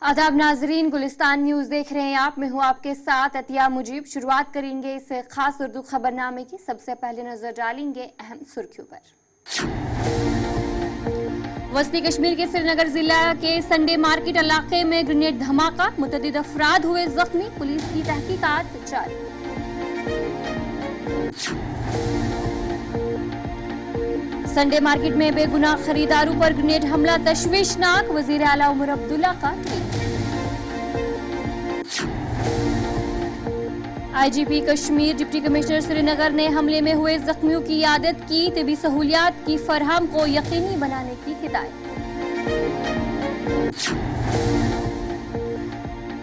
आदाब नाजरीन, गुलिस्तान न्यूज देख रहे हैं आप। मैं हूं आपके साथ अतिया मुजीब। शुरुआत करेंगे इस खास उर्दू खबरनामे की। सबसे पहले नजर डालेंगे अहम सुर्खियों पर। वस्ती कश्मीर के श्रीनगर जिला के संडे मार्केट इलाके में ग्रेनेड धमाका, मुतअद्दिद अफराद हुए जख्मी, पुलिस की तहकीकात जारी। संडे मार्केट में बेगुनाह खरीदारों पर ग्रेनेड हमला तशवीशनाक, वजीर आला उमर अब्दुल्ला का tweet. IGP Kashmir deputy commissioner Srinagar ने हमले में हुए जख्मियों की इयादत की, तिबी सहूलियात की फरहम को यकीनी बनाने की हिदायत।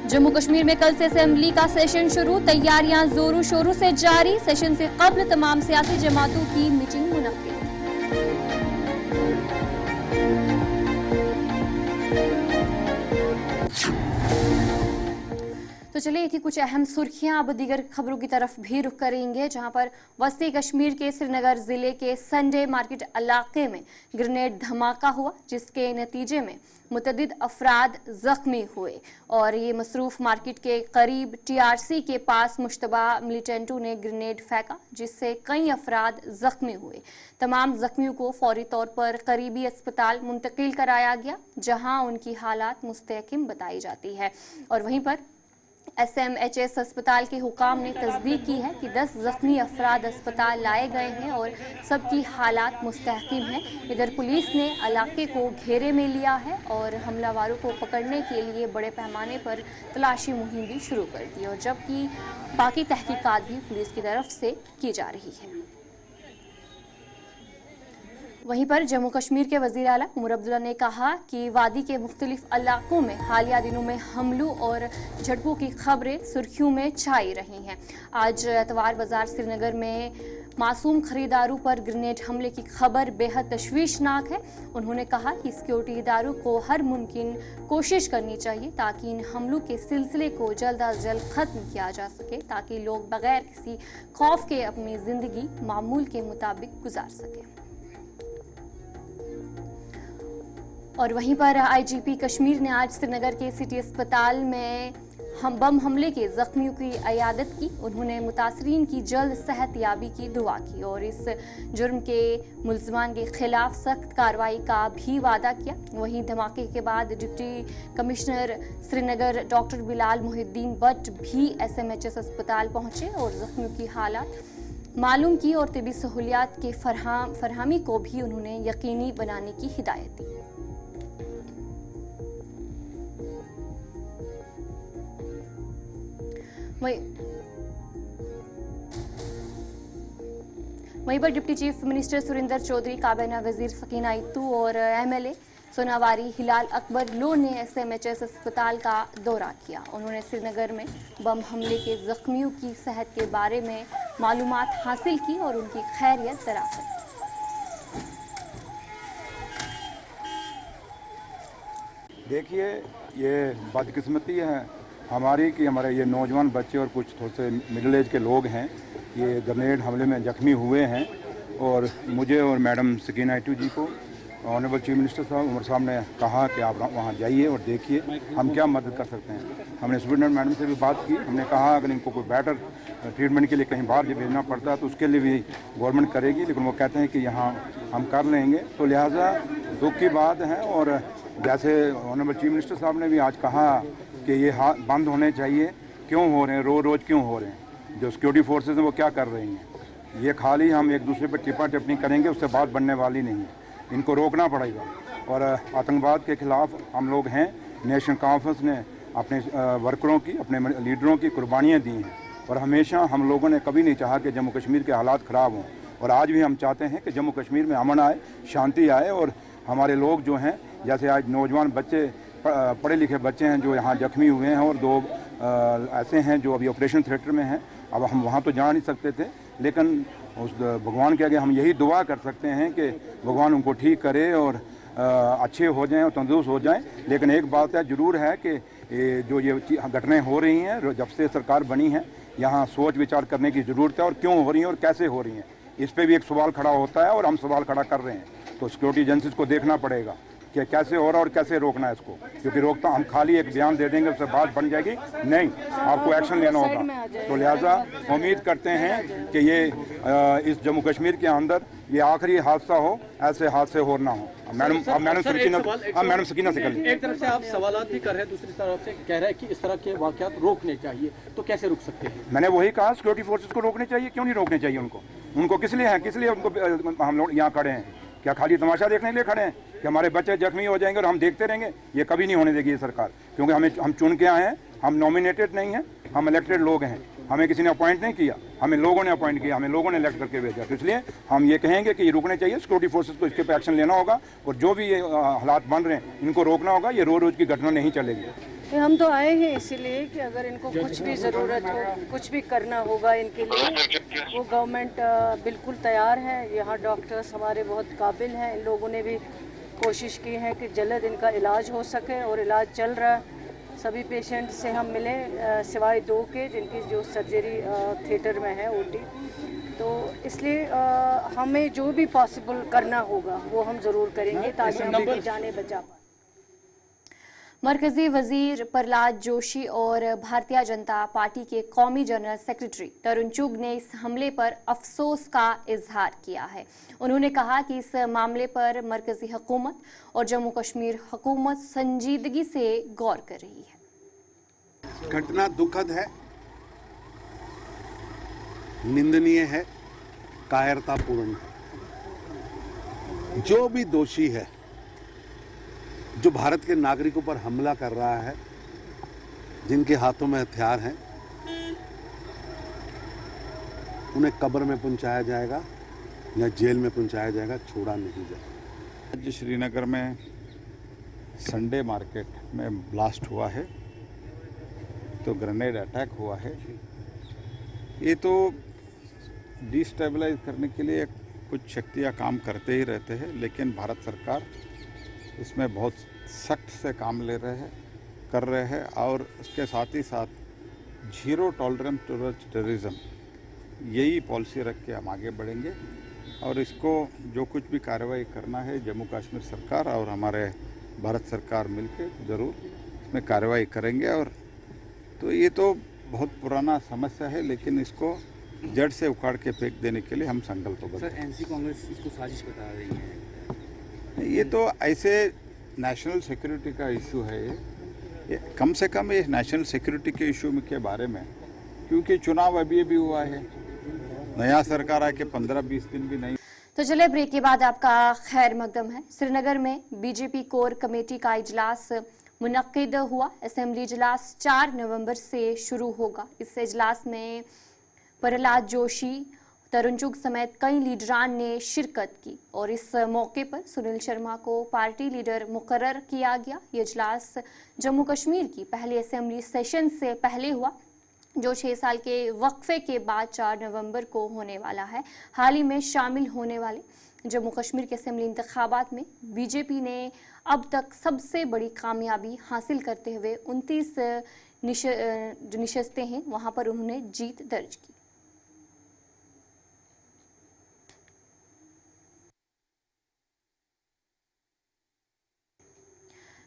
जम्मू कश्मीर में कल से असेंबली का सेशन शुरू, तैयारियां जोरों शोरों से जारी। सेशन से कब्ल तमाम सियासी जमातों की मीटिंग मुनक्किद। तो चलिए, ये थी कुछ अहम सुर्खियां। अब दीगर खबरों की तरफ भी रुख करेंगे, जहां पर वस्ती कश्मीर के श्रीनगर जिले के संडे मार्केट इलाके में ग्रेनेड धमाका हुआ, जिसके नतीजे में मुतअद्दिद अफराद जख्मी हुए। और ये मसरूफ मार्केट के करीब टीआरसी के पास मुश्तबा मिलिटेंटों ने ग्रेनेड फेंका, जिससे कई अफराद जख्मी हुए। तमाम जख्मियों को फौरी तौर पर करीबी अस्पताल मुंतकिल कराया गया, जहां उनकी हालात मुस्तहकिम बताई जाती है। और वहीं पर एसएमएचएस अस्पताल के हुकाम ने तस्दीक की है कि 10 जख्मी अफराद अस्पताल लाए गए हैं और सबकी हालात मुस्तहकिम हैं। इधर पुलिस ने इलाके को घेरे में लिया है और हमलावरों को पकड़ने के लिए बड़े पैमाने पर तलाशी मुहिम भी शुरू कर दी, और जबकि बाकी तहकीकात भी पुलिस की तरफ से की जा रही है। वहीं पर जम्मू कश्मीर के वज़ीर आला उमर अब्दुल्ला ने कहा कि वादी के मुख्तलिफ इलाकों में हालिया दिनों में हमलों और झड़पों की खबरें सुर्खियों में छाई रही हैं। आज एतवार बाजार श्रीनगर में मासूम खरीदारों पर ग्रेनेड हमले की खबर बेहद तशवीशनाक है। उन्होंने कहा कि सिक्योरिटी इदारों को हर मुमकिन कोशिश करनी चाहिए ताकि इन हमलों के सिलसिले को जल्द अज जल्द ख़त्म किया जा सके, ताकि लोग बगैर किसी खौफ के अपनी ज़िंदगी मामूल के मुताबिक गुजार सकें। और वहीं पर आईजीपी कश्मीर ने आज श्रीनगर के सिटी अस्पताल में बम हमले के जख्मियों की इयादत की। उन्होंने मुतासरीन की जल्द सेहत याबी की दुआ की और इस जुर्म के मुल्ज़मान के खिलाफ सख्त कार्रवाई का भी वादा किया। वहीं धमाके के बाद deputy commissioner Srinagar doctor Bilal Mohyeddin but भी एसएमएचएस अस्पताल पहुंचे और जख्मियों की हालात मालूम की और तिबी सहूलियात के फरहमी को भी उन्होंने यकीनी बनाने की हिदायत दी। वहीं पर deputy chief minister Surinder Chaudhary, काबीना वजीर सकीना इत्तू और एमएलए सोनावारी हिलाल अकबर लो ने एसएमएचएस अस्पताल का दौरा किया। उन्होंने श्रीनगर में बम हमले के जख्मियों की सेहत के बारे में मालूमात हासिल की और उनकी खैरियत दरासत की। देखिए, ये बदकिस्मती है हमारी कि हमारे ये नौजवान बच्चे और कुछ थोड़े से मिडिल एज के लोग हैं, ये ग्रेनेड हमले में जख्मी हुए हैं। और मुझे और मैडम सकीना इत्तू जी को ऑनरेबल चीफ मिनिस्टर साहब उमर साहब ने कहा कि आप वहाँ जाइए और देखिए हम क्या मदद कर सकते हैं। हमने सुप्रिटेंडेंट मैडम से भी बात की। हमने कहा अगर इनको कोई बेटर ट्रीटमेंट के लिए कहीं बाहर भेजना पड़ता है तो उसके लिए भी गवर्नमेंट करेगी, लेकिन वो कहते हैं कि यहाँ हम कर लेंगे। तो लिहाजा दुख की बात है। और जैसे ऑनरेबल चीफ मिनिस्टर साहब ने भी आज कहा कि ये बंद होने चाहिए, क्यों हो रहे हैं, रोज़ क्यों हो रहे हैं, जो सिक्योरिटी फोर्सेज हैं वो क्या कर रही हैं। ये खाली हम एक दूसरे पर टिप्पा टिप्पणी करेंगे, उससे बात बनने वाली नहीं है। इनको रोकना पड़ेगा। और आतंकवाद के ख़िलाफ़ हम लोग हैं। नेशनल कॉन्फ्रेंस ने अपने वर्करों की, अपने लीडरों की कुर्बानियाँ दी हैं और हमेशा हम लोगों ने कभी नहीं चाहा कि जम्मू कश्मीर के हालात ख़राब हों। और आज भी हम चाहते हैं कि जम्मू कश्मीर में अमन आए, शांति आए। और हमारे लोग जो हैं, जैसे आज नौजवान बच्चे, पढ़े लिखे बच्चे हैं जो यहाँ जख्मी हुए हैं, और 2 ऐसे हैं जो अभी ऑपरेशन थिएटर में हैं। अब हम वहाँ तो जा नहीं सकते थे, लेकिन उस भगवान के आगे हम यही दुआ कर सकते हैं कि भगवान उनको ठीक करे और अच्छे हो जाएं और तंदुरुस्त हो जाएं। लेकिन एक बात है ज़रूर है कि जो ये घटनाएं हो रही हैं, जब से सरकार बनी है, यहाँ सोच विचार करने की ज़रूरत है और क्यों हो रही हैं और कैसे हो रही हैं, इस पर भी एक सवाल खड़ा होता है और हम सवाल खड़ा कर रहे हैं। तो सिक्योरिटी एजेंसीज को देखना पड़ेगा कि कैसे हो रहा और कैसे रोकना है इसको, क्योंकि रोकता हम खाली एक बयान दे देंगे उससे बात बन जाएगी नहीं, आपको एक्शन लेना होगा। तो लिहाजा उम्मीद करते हैं कि ये इस जम्मू कश्मीर के अंदर ये आखिरी हादसा हो, ऐसे हादसे हो ना हो। मैडम सकीना से कर एक तरफ से आप सवालात भी कर रहे हैं, दूसरी तरफ से कह रहे हैं कि इस तरह के वाक़यात रोकने चाहिए, तो कैसे रोक सकते हैं? मैंने वही कहा, सिक्योरिटी फोर्सेस को रोकने चाहिए। क्यों नहीं रोकने चाहिए उनको किस लिए हैं, किस लिए उनको हम लोग यहाँ खड़े हैं? क्या खाली तमाशा देखने के लिए खड़े हैं कि हमारे बच्चे जख्मी हो जाएंगे और हम देखते रहेंगे? ये कभी नहीं होने देगी ये सरकार, क्योंकि हम चुन के आए हैं, हम नॉमिनेटेड नहीं हैं, हम इलेक्टेड लोग हैं। हमें किसी ने अपॉइंट नहीं किया, हमें लोगों ने अपॉइंट किया, हमें लोगों ने इलेक्ट करके भेजा। तो इसलिए हम ये कहेंगे कि ये रुकने चाहिए, सिक्योरिटी फोर्सेस को इसके पे एक्शन लेना होगा और जो भी ये हालात बन रहे हैं इनको रोकना होगा। ये रोज़ की घटना नहीं चलेगी। हम तो आए हैं इसीलिए कि अगर इनको कुछ भी ज़रूरत हो, कुछ भी करना होगा इनके लिए, वो गवर्नमेंट बिल्कुल तैयार है। यहाँ डॉक्टर्स हमारे बहुत काबिल हैं, इन लोगों ने भी कोशिश की है कि जल्द इनका इलाज हो सके और इलाज चल रहा है। सभी पेशेंट से हम मिले सिवाय 2 के जिनकी जो सर्जरी थिएटर में है, ओटी। तो इसलिए हमें जो भी पॉसिबल करना होगा वो हम ज़रूर करेंगे ताकि हम इनकी जानें बचा पाएं। मरकजी वजीर प्रहलाद जोशी और भारतीय जनता पार्टी के कौमी जनरल सेक्रेटरी तरुण चुग ने इस हमले पर अफसोस का इजहार किया है। उन्होंने कहा कि इस मामले पर मरकजी हुकूमत और जम्मू कश्मीर हुकूमत संजीदगी से गौर कर रही है। घटना दुखद है, निंदनीय है, कायरतापूर्ण है। जो भी दोषी है, जो भारत के नागरिकों पर हमला कर रहा है, जिनके हाथों में हथियार हैं, उन्हें कब्र में पहुंचाया जाएगा या जेल में पहुंचाया जाएगा, छोड़ा नहीं जाएगा। आज श्रीनगर में संडे मार्केट में ब्लास्ट हुआ है, तो ग्रेनेड अटैक हुआ है। ये तो डिस्टेबलाइज करने के लिए कुछ शक्तियाँ काम करते ही रहते हैं, लेकिन भारत सरकार इसमें बहुत सख्त से काम ले रहे हैं, कर रहे हैं और उसके साथ ही साथ जीरो टॉलरेंस टुवर्ड्स टेररिज्म, यही पॉलिसी रख के हम आगे बढ़ेंगे। और इसको जो कुछ भी कार्रवाई करना है, जम्मू कश्मीर सरकार और हमारे भारत सरकार मिलकर ज़रूर इसमें कार्रवाई करेंगे। और तो ये तो बहुत पुराना समस्या है, लेकिन इसको जड़ से उखाड़ के फेंक देने के लिए हम संकल्पबद्ध हैं। सर, एनसी कांग्रेस इसको साजिश बता रही है। ये तो ऐसे नेशनल सिक्योरिटी का इशू है, ये कम से कम ये नेशनल सिक्योरिटी के इशू के बारे में, क्योंकि चुनाव अभी हुआ है, नया सरकार आके 15-20 दिन भी नहीं। तो चले ब्रेक के बाद आपका खैर मकदम है। श्रीनगर में बीजेपी कोर कमेटी का इजलास मुनक्किद हुआ। असेंबली इजलास 4 नवंबर से शुरू होगा। इस इजलास में प्रहलाद जोशी, तरुण चुग समेत कई लीडरान ने शिरकत की और इस मौके पर सुनील शर्मा को पार्टी लीडर मुकर्रर किया गया। ये इजलास जम्मू कश्मीर की पहले असेंबली सेशन से पहले हुआ, जो 6 साल के वक्फे के बाद 4 नवंबर को होने वाला है। हाल ही में शामिल होने वाले जम्मू कश्मीर के असेंबली इंतखाबात में बीजेपी ने अब तक सबसे बड़ी कामयाबी हासिल करते हुए 29 जो नशस्तें हैं वहां पर उन्होंने जीत दर्ज की।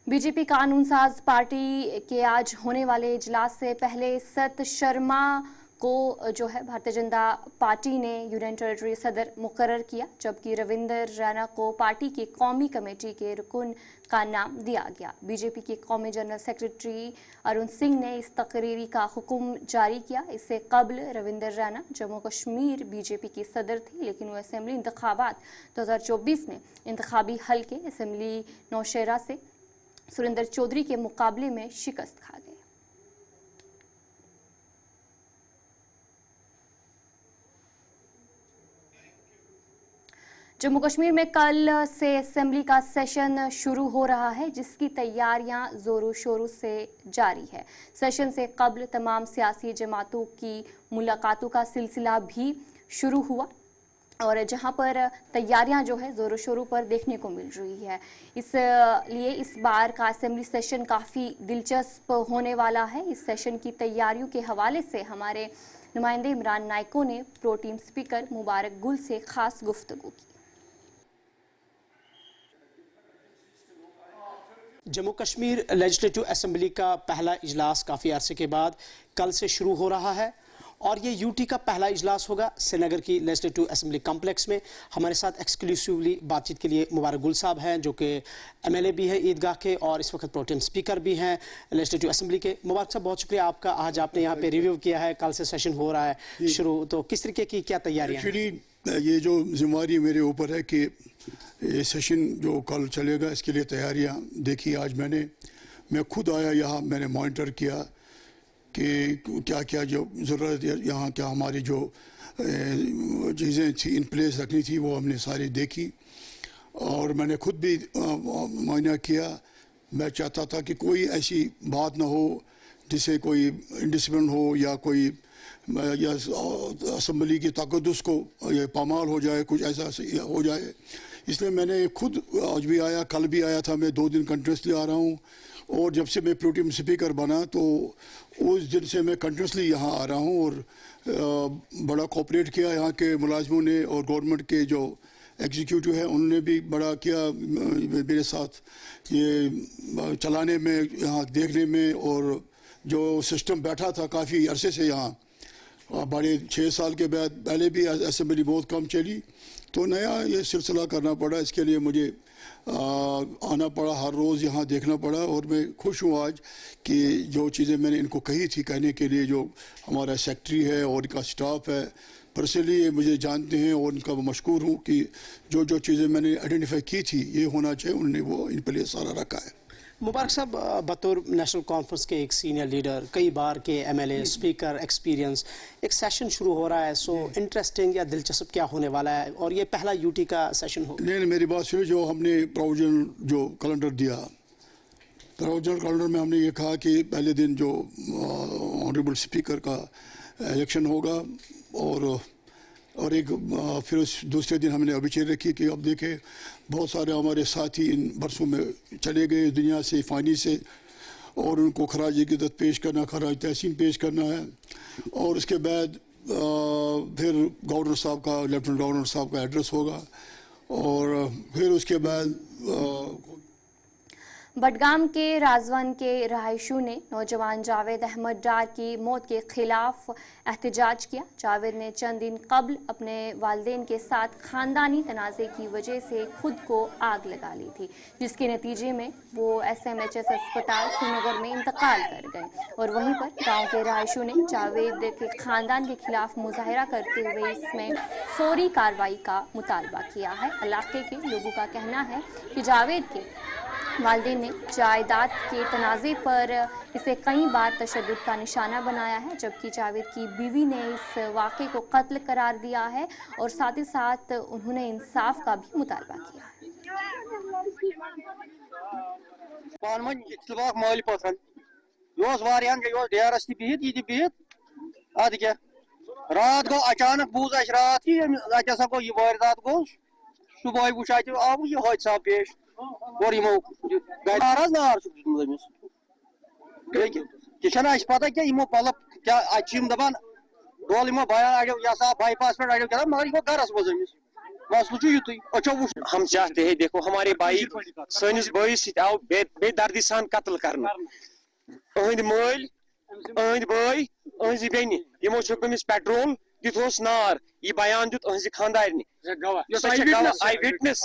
बीजेपी कानून साज पार्टी के आज होने वाले इजलास से पहले सत शर्मा को जो है भारतीय जनता पार्टी ने यूनियन टेरिटरी सदर मुकर्रर किया, जबकि रविंदर रैना को पार्टी की कौमी कमेटी के रुकन का नाम दिया गया। बीजेपी के कौमी जनरल सेक्रेटरी अरुण सिंह ने इस तकरीरी का हुक्म जारी किया। इससे कबल रविंदर रैना जम्मू कश्मीर बीजेपी के सदर थे, लेकिन वो असेंबली इंतखाबात 2024 में इंतखाबी हल्के असेंबली नौशेरा से सुरेंद्र चौधरी के मुकाबले में शिकस्त खा गए। जम्मू कश्मीर में कल से असेंबली का सेशन शुरू हो रहा है, जिसकी तैयारियां जोरों शोरों से जारी है। सेशन से कबल तमाम सियासी जमातों की मुलाकातों का सिलसिला भी शुरू हुआ और जहां पर तैयारियां जो है जोरों शोरों पर देखने को मिल रही है। इसलिए इस बार का असेंबली सेशन काफ़ी दिलचस्प होने वाला है। इस सेशन की तैयारियों के हवाले से हमारे नुमाइंदे इमरान नाइको ने प्रो टीम स्पीकर मुबारक गुल से खास गुफ्तगू की। जम्मू कश्मीर लेजिस्लेटिव असेंबली का पहला इजलास काफ़ी अरसे के बाद कल से शुरू हो रहा है और ये यूटी का पहला इजलास होगा श्रीनगर की लेजिस्लेटिव असेंबली कॉम्प्लेक्स में। हमारे साथ एक्सक्लूसिवली बातचीत के लिए मुबारक गुल साहब हैं जो कि एमएलए भी हैं ईदगाह के और इस वक्त प्रोटेम स्पीकर भी हैं लेजिस्लेटिव असेंबली के। मुबारक साहब बहुत शुक्रिया आपका, आज आपने यहाँ पे रिव्यू किया है, कल से सेशन हो रहा है शुरू, तो किस तरीके की क्या तैयारियाँ हैं? एक्चुअली ये जो जिम्मेवारी मेरे ऊपर है कि ये सेशन जो कल चलेगा इसके लिए तैयारियां देखी। आज मैं खुद आया यहाँ, मैंने मॉनिटर किया कि क्या क्या जो ज़रूरत है यहाँ, क्या हमारी जो चीज़ें थी इन प्लेस रखनी थी वो हमने सारी देखी और मैंने खुद भी मुआयना किया। मैं चाहता था कि कोई ऐसी बात ना हो जिससे कोई इंडिसिप्लिन हो या कोई या असम्बली की तक़द्दुस को ये पामाल हो जाए, कुछ ऐसा हो जाए। इसलिए मैंने खुद आज भी आया, कल भी आया था, मैं 2 दिन कंटिन्यूसली आ रहा हूँ और जब से मैं प्रोटेम स्पीकर बना तो उस दिन से मैं कंटिन्यूसली यहाँ आ रहा हूँ और बड़ा कोऑपरेट किया यहाँ के मुलाजमों ने और गवर्नमेंट के जो एग्जीक्यूटिव है उन्होंने भी बड़ा किया मेरे साथ ये चलाने में, यहाँ देखने में। और जो सिस्टम बैठा था काफ़ी अरसे से यहाँ, बड़े 6 साल के बाद पहले भी असेंबली बहुत कम चली, तो नया ये सिलसिला करना पड़ा। इसके लिए मुझे आना पड़ा, हर रोज़ यहाँ देखना पड़ा और मैं खुश हूँ आज कि जो चीज़ें मैंने इनको कही थी कहने के लिए, जो हमारा सेक्रेटरी है और इनका स्टाफ है पर्सनली ये मुझे जानते हैं और इनका मशकूर हूँ कि जो चीज़ें मैंने आइडेंटिफाई की थी ये होना चाहिए, उन्होंने वो इन पर लिए सारा रखा है। मुबारक साहब, बतौर नेशनल कॉन्फ्रेंस के एक सीनियर लीडर, कई बार के एमएलए, स्पीकर, एक्सपीरियंस, एक सेशन शुरू हो रहा है, सो इंटरेस्टिंग या दिलचस्प क्या होने वाला है और ये पहला यूटी का सेशन हो? नहीं, मेरी बात सुनिए। जो हमने प्रोविजनल जो कैलेंडर दिया, प्रोविजनल कैलेंडर में हमने ये कहा कि पहले दिन जो ऑनरेबल स्पीकर का इलेक्शन होगा और एक फिर उस दूसरे दिन हमने अभिचेर रखी कि अब देखें बहुत सारे हमारे साथी इन बरसों में चले गए दुनिया से, फ़ानी से, और उनको खराज इक़्क़त पेश करना, खराज तहसीन पेश करना है। और उसके बाद फिर गवर्नर साहब का, लेफ्टिनेंट गवर्नर साहब का एड्रेस होगा और फिर उसके बाद बडगाम के राजवन के रहायशों ने नौजवान जावेद अहमद डार की मौत के खिलाफ एहतजाज किया। जावेद ने चंद दिन कबल अपने वालिदैन के साथ खानदानी तनाज़े की वजह से खुद को आग लगा ली थी, जिसके नतीजे में वो SMHS अस्पताल श्रीनगर में इंतकाल कर गए और वहीं पर गांव के रहायशों ने जावेद के खानदान के खिलाफ मुजाहरा करते हुए इसमें फौरी कार्रवाई का मुतालबा किया है। इलाके के लोगों का कहना है कि जावेद के वालिदैन ने जायदाद के तनाज़े पर इसे कई बार तशद्दुद का निशाना बनाया है, जबकि जावेद की बीवी ने इस वाक़े को कत्ल करार दिया है और साथ ही साथ उन्होंने इंसाफ का भी मुतालबा किया है। रात गो अचानक बूझ रात ही गो ये वारदात गो, सुबह वुच आव ये हादसा पेश और यमो नार पता क्या यमो पल क्या दपान रोल यमो बयान अड़ो बाईपास पे अड़ो क्या, मगर यमो गरस मज मसलू युत अच्छो वो। हम चाहते हैं, देखो हमारे भाई सनिस भाई आओ बेदर्दी सान कत्ल करना, अहद मल, अहद भाई, अहज बेन यमो छुपमिस पेट्रोल दिस नार, यह बयान दुत अहज खानदारनि आई विटनेस,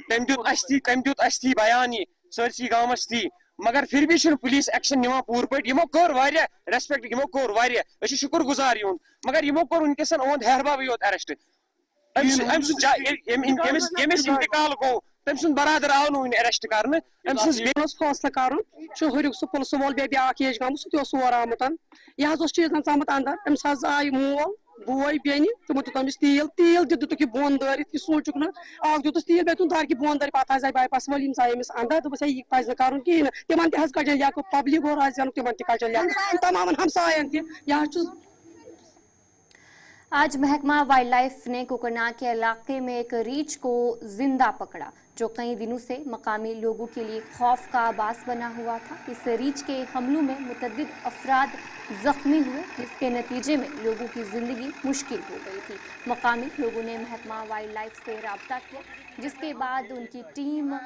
तम दुत अस बयान यह सरसी गामस थी, मगर फिर भी पुलिस एक्शन निवान पूर पे। यमो कोर वारिया रेस्पेक्ट, यमो कोर वारिया, अस शुक्र गुजार यून, मगर यमो कोर उनकेसन ओंद हेरबाबी योत अरेस्ट। यमिस इंतकाल गो तम सुन बरादर आव नुन अरेस्ट करने, फैसला कर हुरिक सुपल सुमोल बे ब्याक एज गम सह आमुत यह चीजन आमुत अंदर, अम्स आय मोल बोय बेन तमो दित तेल दिख बोन दारित, यह सोचुक ना अख दिस तेल बे दार की बोन दार, पे आए बाईपास वलीम आए अमिस अंदर, दोपस यह पज कह कहें तिमन तज कजन यक पब्लिक और आज तिमन तजन यक तमाम हमसायन तह। आज महकमा वाइल्ड लाइफ ने कुकरनाग के इलाके में एक रीछ को जिंदा पकड़ा, जो कई दिनों से मकामी लोगों के लिए खौफ का बास बना हुआ था। इस रीछ के हमलों में मुतअद्दिद अफराद जख्मी हुए, जिसके नतीजे में लोगों की ज़िंदगी मुश्किल हो गई थी। मकामी लोगों ने महकमा वाइल्ड लाइफ से रब्ता किया, जिसके बाद उनकी टीम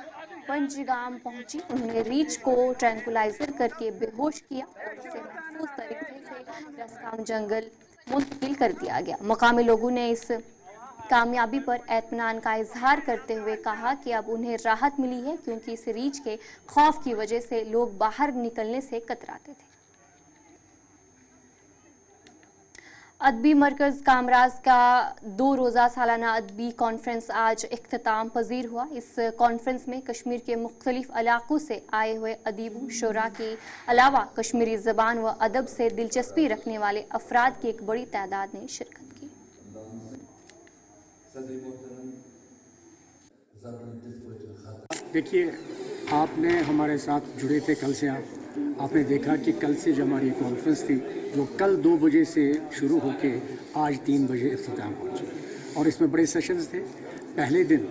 पंजगाम पहुंची। उन्होंने रीछ को ट्रैंकुलाइजर करके बेहोश किया और उसे महफूज तरीके से रस्काम जंगल मुंतकिल कर दिया गया। मकामी लोगों ने इस कामयाबी पर एतमान का इजहार करते हुए कहा कि अब उन्हें राहत मिली है, क्योंकि इस रीछ के खौफ की वजह से लोग बाहर निकलने से कतराते थे। अदबी मरकज़ कामराज का 2 रोज़ा सालाना अदबी कॉन्फ्रेंस आज इख्तिताम पजीर हुआ। इस कॉन्फ्रेंस में कश्मीर के मुख्तलिफ इलाकों से आए हुए अदीबों, शुरा के अलावा कश्मीरी ज़बान व अदब से दिलचस्पी रखने वाले अफराद की एक बड़ी तादाद ने शिरकत की। देखिए, आपने हमारे साथ जुड़े थे कल से। आपने देखा कि कल से जो हमारी कॉन्फ्रेंस थी, जो कल 2 बजे से शुरू होके आज 3 बजे इख्तिताम पहुंची, और इसमें बड़े सेशंस थे। पहले दिन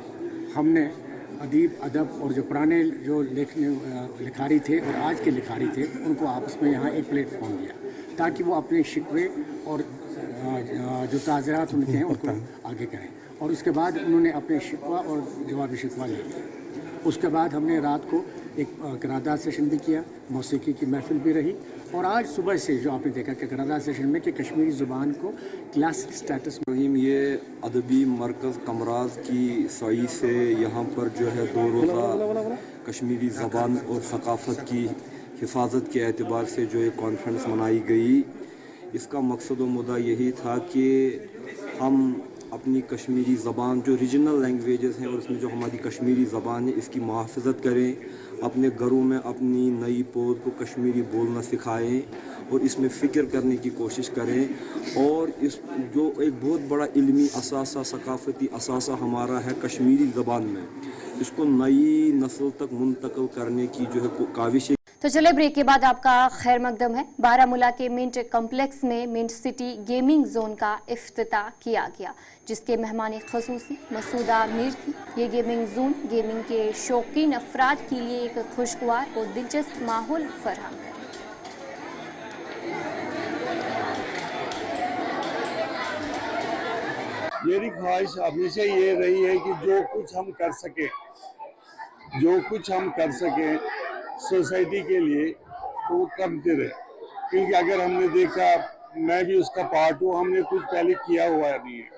हमने अदीब, अदब और जो पुराने जो लिखारी थे और आज के लिखारी थे, उनको आपस में यहाँ एक प्लेटफॉर्म दिया ताकि वो अपने शिकवे और जो ताज़रात उनके हैं उनको आगे करें। और उसके बाद उन्होंने अपने शिकवा और जवाब शिकवा ले लिया। उसके बाद हमने रात को एक करारदाद सेशन भी किया, मौसीकी की महफिल भी रही, और आज सुबह से जो आपने देखा कि करारदाद सेशन में कि कश्मीरी ज़ुबान को क्लासिक स्टेटस में। ये अदबी मरकज़ कमराज की सही से यहाँ पर जो है 2 रोज़ा कश्मीरी ज़बान और सकाफ़त की हिफाजत के एतबार से जो ये कॉन्फ्रेंस मनाई गई। इसका मकसद व मुद्दा यही था कि हम अपनी कश्मीरी ज़बान जो रीजनल लैंग्वेजेस हैं और उसमें जो हमारी कश्मीरी ज़बान है, इसकी मुहाफ़ज़त करें, अपने घरों में अपनी नई पौध को कश्मीरी बोलना सिखाएं और इसमें फ़िक्र करने की कोशिश करें। और इस जो एक बहुत बड़ा इल्मी असासा, सकाफ़ती असासा हमारा है कश्मीरी ज़बान में, इसको नई नस्ल तक मुंतकिल करने की जो है काविश। तो चले ब्रेक के बाद आपका खैर मकदम है। बारामूला के मिंट कम्प्लेक्स में मिंट सिटी गेमिंग जोन का इफ्तिताह किया गया, जिसके मेहमान ख़ुसूसी मसूदा मीर थी। ये गेमिंग जोन गेमिंग के शौकीन अफराद के लिए एक खुशगवार और दिलचस्प माहौल फराहम करे। मेरी ख्वाहिश हमेशा ये रही है कि जो कुछ हम कर सकें सोसाइटी के लिए तो वो करते रहे, क्योंकि अगर हमने देखा, मैं भी उसका पार्ट हूँ, हमने कुछ पहले किया हुआ नहीं है।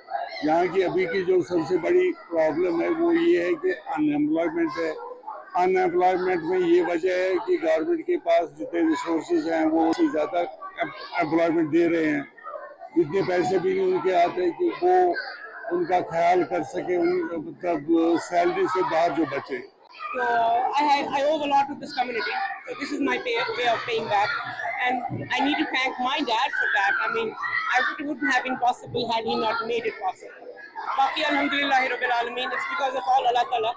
यहाँ की अभी की जो सबसे बड़ी प्रॉब्लम है वो ये है कि अनएम्प्लॉयमेंट है। अनएम्प्लॉयमेंट में ये वजह है कि गवर्नमेंट के पास जितने रिसोर्सेज हैं वो उससे ज़्यादा एम्प्लॉयमेंट दे रहे हैं, इतने पैसे भी नहीं उनके आते कि वो उनका ख्याल कर सके, मतलब सैलरी से बाहर जो बचे। So I owe a lot to this community. So this is my way of paying back, and I need to thank my dad for that. I mean, it wouldn't have been possible had he not made it possible. बाकी अल्हम्दुलिल्लाह रब्बिल आलमीन, it's because of all अल्लाह ताला।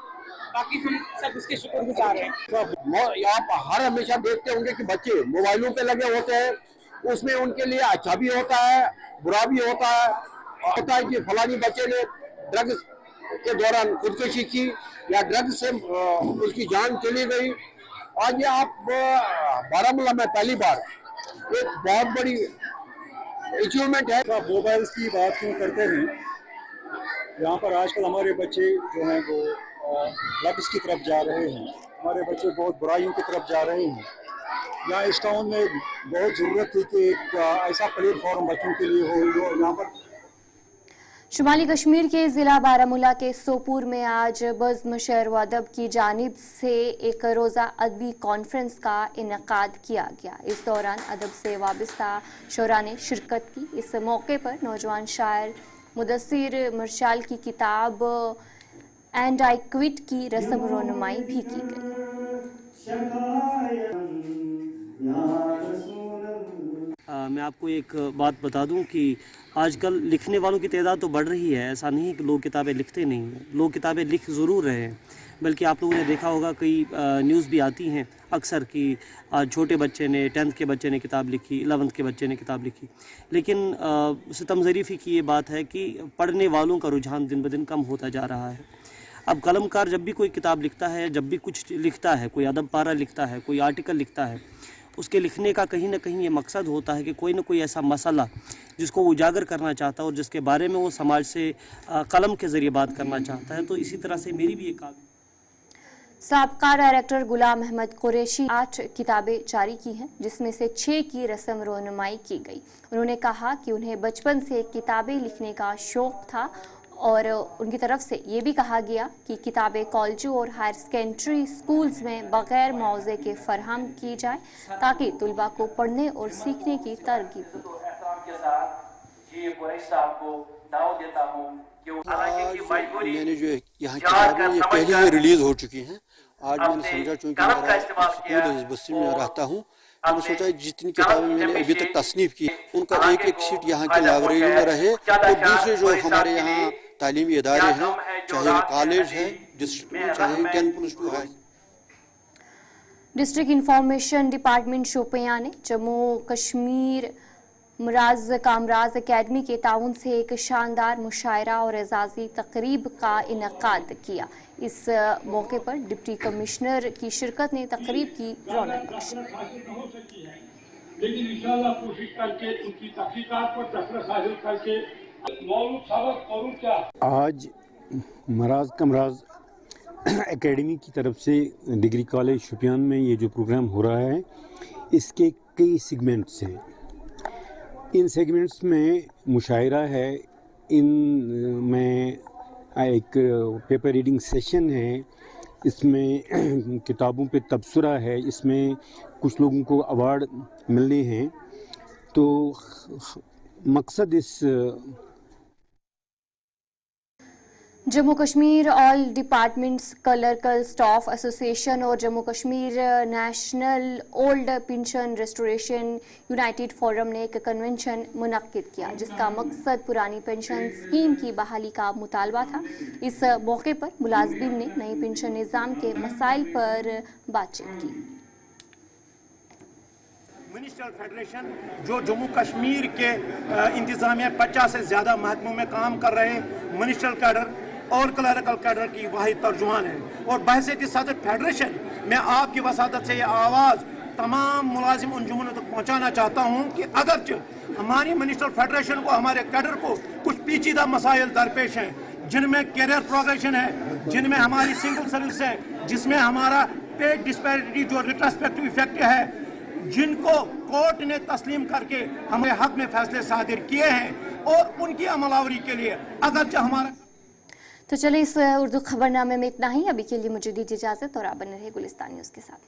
बाकी हम सब उसके शुक्रगुजार हैं। आप हर हमेशा देखते होंगे कि बच्चे मोबाइलों पे लगे होते हैं, उसमें उनके लिए अच्छा भी होता है, बुरा भी होता है कि फलानी बच्चे ने ड्रग्स के दौरान खुदकुशी की या ड्रग्स से उसकी जान चली गई। आज ये आप बारामूला में पहली बार एक बहुत बड़ी अचीवमेंट है। मोबाइल्स की बात क्यों करते हैं, यहाँ पर आजकल हमारे बच्चे जो हैं वो ड्रग्स की तरफ जा रहे हैं, हमारे बच्चे बहुत बुराइयों की तरफ जा रहे हैं। यहाँ इस टाउन में बहुत ज़रूरत थी कि एक ऐसा प्लेटफॉर्म बच्चों के लिए हो जो यहाँ पर। शुमाली कश्मीर के ज़िला बारामूला के सोपुर में आज बज़्म शेर व अदब की जानिब से एक रोज़ा अदबी कॉन्फ्रेंस का इनेकाद किया गया। इस दौरान अदब से वाबस्ता शुरा ने शिरकत की। इस मौके पर नौजवान शायर मुदस्सिर मर्शाल की किताब एंड आई क्विट की रस्म रोनुमाई भी की गई। मैं आपको एक बात बता दूं कि आजकल लिखने वालों की तादाद तो बढ़ रही है। ऐसा नहीं कि लोग किताबें लिखते नहीं हैं, लोग किताबें लिख ज़रूर रहे हैं। बल्कि आप लोगों ने देखा होगा कई न्यूज़ भी आती हैं अक्सर कि छोटे बच्चे ने 10th के बच्चे ने किताब लिखी, 11th के बच्चे ने किताब लिखी। लेकिन सितम ज़रीफ़ी की ये बात है कि पढ़ने वालों का रुझान दिन ब दिन कम होता जा रहा है। अब कलमकार जब भी कोई किताब लिखता है, जब भी कुछ लिखता है, कोई अदब पारा लिखता है, कोई आर्टिकल लिखता है, उसके लिखने का कहीं ना कहीं ये मकसद होता है कि कोई ना कोई ऐसा मसला जिसको वो उजागर करना चाहता है और जिसके बारे में वो समाज से कलम के ज़रिए बात करना चाहता है। तो इसी तरह से मेरी भी एक साबका डायरेक्टर गुलाम अहमद कुरैशी 8 किताबें जारी की हैं, जिसमें से 6 की रस्म रोनुमाई की गई। उन्होंने कहा कि उन्हें बचपन से किताबें लिखने का शौक़ था और उनकी तरफ से ये भी कहा गया कि किताबें कॉलेजों और हायर सेकेंडरी स्कूल्स में बग़ैर मौज़े के फराहम की जाए ताकि तलबा को पढ़ने और सीखने की तरगीब हो। मैंने जो यहाँ किताबें ये पहले ही रिलीज़ हो चुकी हैं। आज मैंने समझा चूँकि मेरा स्कूल इस बस्ती में रहता हूँ, मैंने सोचा जितनी किताबें मैंने अभी तक तसनीफ की उनका एक एक सीट यहाँ के लाइब्रेरी में रहे और दूसरे जो हमारे यहाँ तालीमी इदारे हैं, चाहे वो कॉलेज है, चाहे 10+2 है। डिस्ट्रिक्ट इंफॉर्मेशन डिपार्टमेंट शोपियां ने जम्मू कश्मीर मुराज कामराज एकेडमी के ताउन से एक शानदार मुशायरा और एजाज़ी तकरीब का इनकाद किया। इस मौके पर डिप्टी कमिश्नर की शिरकत ने तकरीब की रौनक बख्शी। लेकिन इंशाअल्लाह कोशिश करके उनकी तहकीकात पर दस्तरस हासिल करके मौलूद सबक करूं क्या। आज मुराज कामराज एकेडमी की तरफ से डिग्री कॉलेज शोपियान में ये जो प्रोग्राम हो रहा है, इसके कई सेगमेंट्स हैं। इन सेगमेंट्स में मुशायरा है, इनमें एक पेपर रीडिंग सेशन है, इसमें किताबों पे तबसरा है, इसमें कुछ लोगों को अवार्ड मिलने हैं। तो मकसद इस Jammu Kashmir all departments clerical staff association और Jammu Kashmir national old pension restoration united forum ने एक कन्वेंशन मुनक्किद किया, जिसका मकसद पुरानी पेंशन स्कीम की बहाली का मुतालबा था। इस मौके पर मुलाजमीन ने नई पेंशन निज़ाम के मसाइल पर बातचीत की। मिनिस्ट्रियल फेडरेशन जो जम्मू कश्मीर के इंतजामिया 50 से ज़्यादा महकमों में काम कर रहे मिनिस्ट्रियल कैडर और क्लरिकल कैडर की वाहिद तर्जुमान है और बहैसियत सदर फेडरेशन मैं आपकी वसादत से ये आवाज़ तमाम मुलाजिम अंजुमनों तक पहुँचाना चाहता हूँ कि अगरचे हमारी मिनिस्ट्रियल फेडरेशन को, हमारे कैडर को कुछ पेचीदा मसाइल दरपेश हैं, जिनमें कैरियर प्रोग्रेशन है, जिनमें हमारी सिंगल सर्विस है, जिसमें हमारा पे डिस्पैरिटी जो रिट्रोस्पेक्टिव इफेक्ट है, जिनको कोर्ट ने तस्लीम करके हमारे हक में फैसले सादिर किए हैं और उनकी अमलावरी के लिए अगरचे हमारा। तो चलिए इस उर्दू खबरनामे में इतना ही। अभी के लिए मुझे दीजिए इजाज़त और आप बने रहे गुलिस्तान न्यूज़ के साथ।